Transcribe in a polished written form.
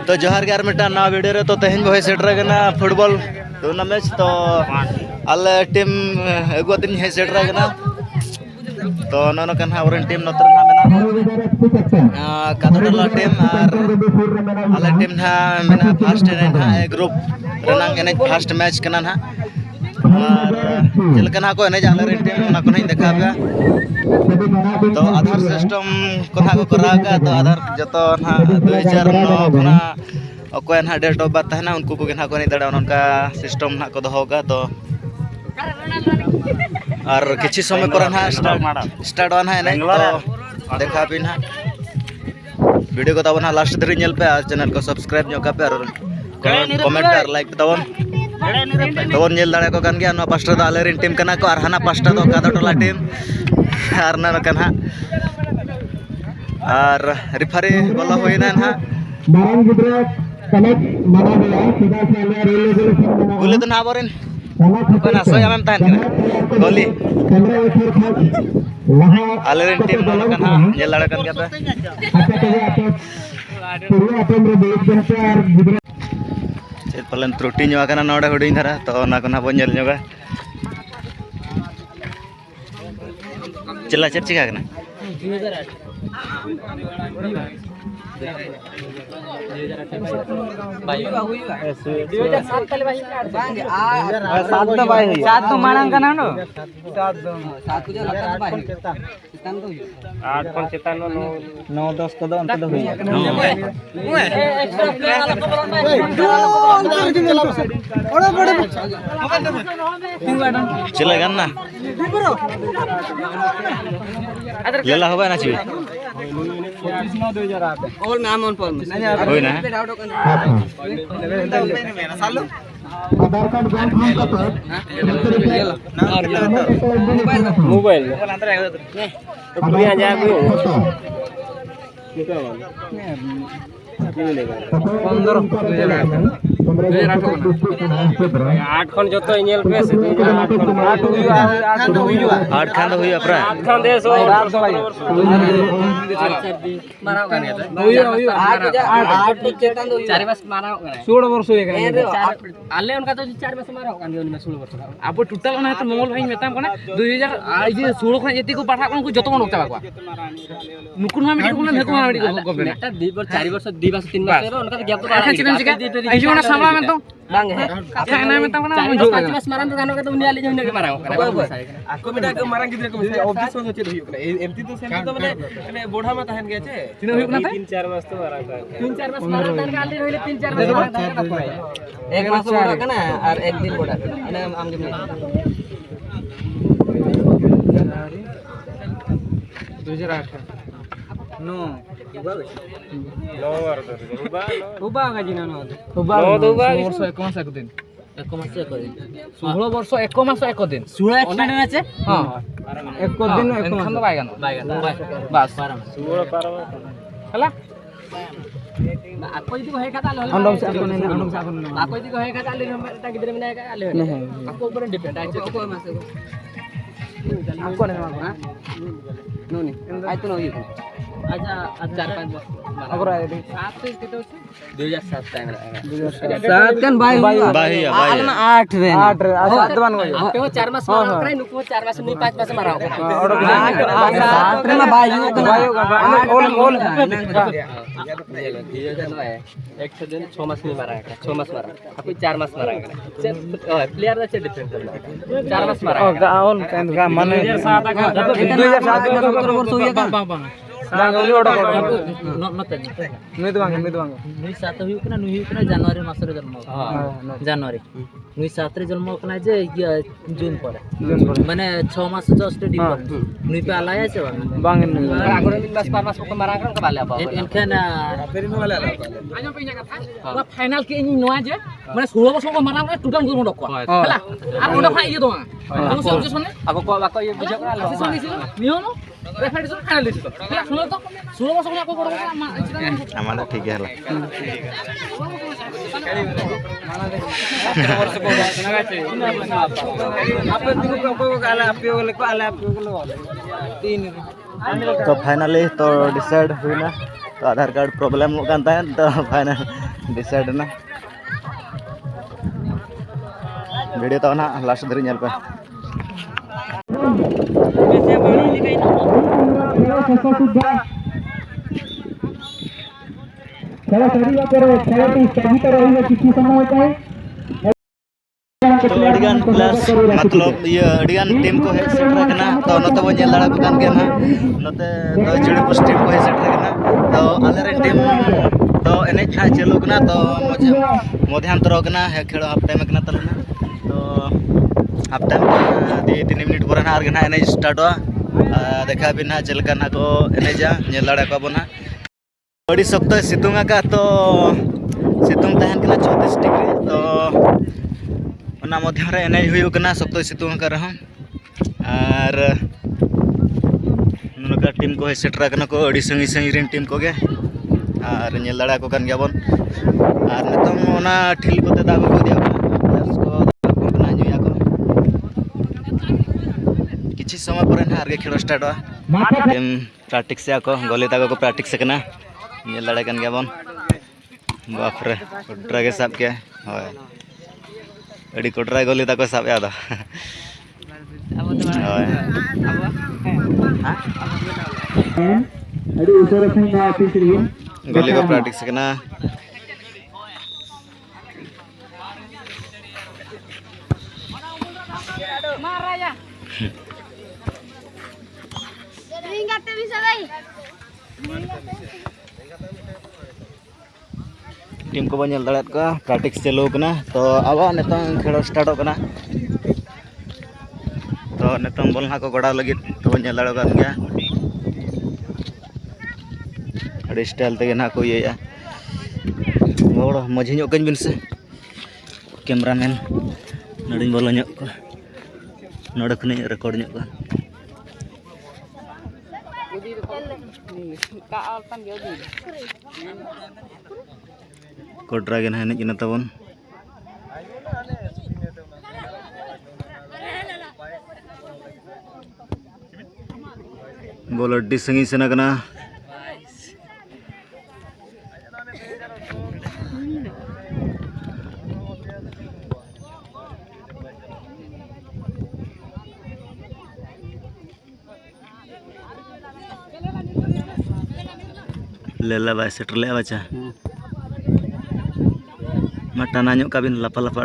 तो जोहार गार मिटा नवा वीडियो रे तो तेहन बहे सेटर गना फुटबॉल टूर्नामेंट तो आले टीम एगो दिन हे सेटर गना तो ननो कन औरन टीम नतर ना मेना कादोला टीम और आले टीम ना मेना फर्स्ट रे ना ग्रुप रनांग एने फर्स्ट मैच कना ना और चलकना को एने जाले रे टीम ना को नहीं देखा बे तो आधार सिस्टम कोना को करागा तो आधार जतो ना 2009 कोना अकोय ना डेट ऑफ बर्थ है ना उनको को ना को नहीं दड़ा उनका सिस्टम ना को दोहोगा तो और किछि समय पर ना स्टार्ट वन है नहीं तो देखा भी ना वीडियो को तब ना लास्ट धरी नेल पे चैनल को सब्सक्राइब जो पे और कमेंट पे लाइक पे तब नेल दाड़े को गन गया ना पास्टा द आले टीम कना को और हाना पास्टा दो कादो टोला टीम और ना कना और रिफरी बोला होइना ना मारन गिद्रा कनेक्ट मना गया सीधा से आले रेलवे गोली तो ना बोरेन कोना सोया में तान गोली कैमरा ऊपर खास वहां आले टीम ना कना नेल दाड़े कन गया अच्छा तो आप पूरा अपन रे देख जनता और गिद्रा चेत पलन त्रुटि ᱧᱚᱜ ᱟᱠᱟᱱᱟ ᱱᱚᱰᱮ ᱦᱩᱰᱤᱧ ᱫᱷᱟᱨᱟ ᱛᱚ ᱚᱱᱟ ᱠᱚ ᱱᱟᱦᱟᱜ ᱵᱚᱱ ᱧᱮᱞ ᱧᱚᱜᱟ ᱪᱮᱞᱟ ᱪᱮᱫ ᱪᱤᱠᱟ ᱠᱟᱱᱟ 7 चला गन्ना लेला होगा ना चाहिए और नाम ऑन पर होई ना आधार कार्ड बैंक हम का मोबाइल आठ खन जो तो इनेल पे से 8 खान हुई अपरा 8 खन दे सो माराव गाने आठ चेतन दो 4 बस माराव गाने 16 वर्ष हो गए आले उनका तो 4 बस माराव गाने उनमें 16 वर्ष अब टोटल ना तो मंगल भाई मेताम कोना 2000 जे 16 खन जति को पाठा को जतो को नोकता बाकवा नुकुन मा मिटी को नेको मा मिटी को गबे एकटा 4 वर्ष 2 वर्ष 3 वर्ष उनका तो गैप तो बाहर चिकन चिकन आई जोना सामला में तो बांग है अच्छा एना में तो कोना 5 बस मारन तो गानो के तो उनी आली जने के माराव आको बेटा के मारन गिद्रे को ऑब्जेक्शन होचे रही एमती तो सेम तो माने बोढ़ा में तहन गए छे तीन होई ना 3-4 मास तो मारा था 3-4 मास मारा तन गाली होइले 3-4 मास एक मास बोढ़ा का ना और एक दिन बोढ़ा अने आम जम 2008 नो लोअर उबा गाजिना नो उबा वर्ष 1 मास 1 दिन 1 मास 1 दिन 16 वर्ष 1 मास 1 दिन 16 एक्सटेंड আছে हां 1 दिन 1 मास बायगान बस 16 पार हला आको जदी होय खाता ले अंडम से आको जदी होय खाता ले ता गिदरे में का ले नहीं आको ऊपर डिपेंड है को मास आको ने हां नो नहीं आई तो नहीं अच्छा 4-5 अगर आए 7 से कितने होचे 2007 टाइम 2007 कन भाई भाई 8 रे 8 7 बन गयो आपे 4 मास मारा करे नुको 4 मास नहीं 5 मास मारा और 8 रे ना भाई ओल एक से दिन 6 मास नहीं मारा 6 मास मारा आपे 4 मास मारा प्लेयर दा डिफरेंस 4 मास मारा ओल का माने 2007 वर्ष होया का बांगली ओडा नते निद बांगे नुई 7 हुई कना नुई कना जनवरी मास रे जन्म जनवरी नुई 7 रे जन्म कना जे जून पर माने 6 मास जस्ट डिफरेंस नुई पे आलाया छे बांगे आगोरे मास 5 मास को मारा का बाले अब एनखेन फेरी न बाले आजो पे कथा फाइनल के इन नोआ जे माने 16 वर्ष को मारा का टोटल गुण डक हला आ ओडा फाइ ये दो हम सब जे सुने अब को बाको ये बुझा करा नियो no referee so final this हला सुनो तो 16 वर्ष को बड़ हमारा ठीक है हला वर्ष को तो फाइनली तो डिसाइड हुई ना तो आधार कार्ड प्रॉब्लम तो फाइनल डिसाइड ना वीडियो तो ना लास्ट धरी पे तो अड़िगान प्लस मतलब ये अड़िगान टीम को हेड सेटर करना तो नते बो नेल दाड़ा को कान के ना नते तो चिड़ीपुस टीम को हेड सेटर करना तो आलरे टीम तो एनेज ना चलू करना तो मध्यांतर करना है खेलो हाफ टाइम करना तलना तो हाफ टाइम दी 3 मिनट पर ना आर एनेज स्टार्ट देखा भी ना चलका ना को एनेजा नेल दाड़ा को बना बड़ी सख्त सितुंगा का तो सितुंग तहन करना 34 डिग्री तो ना मध्य एनेज हुई सख्त सितुंग कर रहा और नोका टीम को सेटर को अड़ी संगी संगी टीम को गे और नेल दाड़ा को कान गया बन और नितम ओना ठिल कोते दाग को दिया प्लेयर्स को बना जुया को किछि समय पर ना आगे खेल स्टार्ट टीम प्रैक्टिस से को गोली ताको को प्रैक्टिस करना नेल दाड़ा कान गया बन बाप रे कोटरा के साथ के होय अड़ी कोटरा गोली ताको साब याद गोली को प्रैक्टिस करना टीम को बनेल दाड़त का प्रैक्टिस चलो करना तो अब नितंग खेल स्टार्ट करना तो नितंग बॉल ना को गड़ा लगी तो बनेल दाड़ कान गया अड़ी स्टाइल ते ना को ये बड़ मझी ᱧᱚᱜ कन बिन से कैमरामैन नड़ी बोलो ᱧᱚᱜ को नोड़े खने रिकॉर्ड ᱧᱚᱜ को कोटरा के हेनेज ना तबन बोल अड्डी संगी सेना कना लेला बाय सेटर ले बच्चा मटाना ᱧᱚᱜ काबिन लापा लापा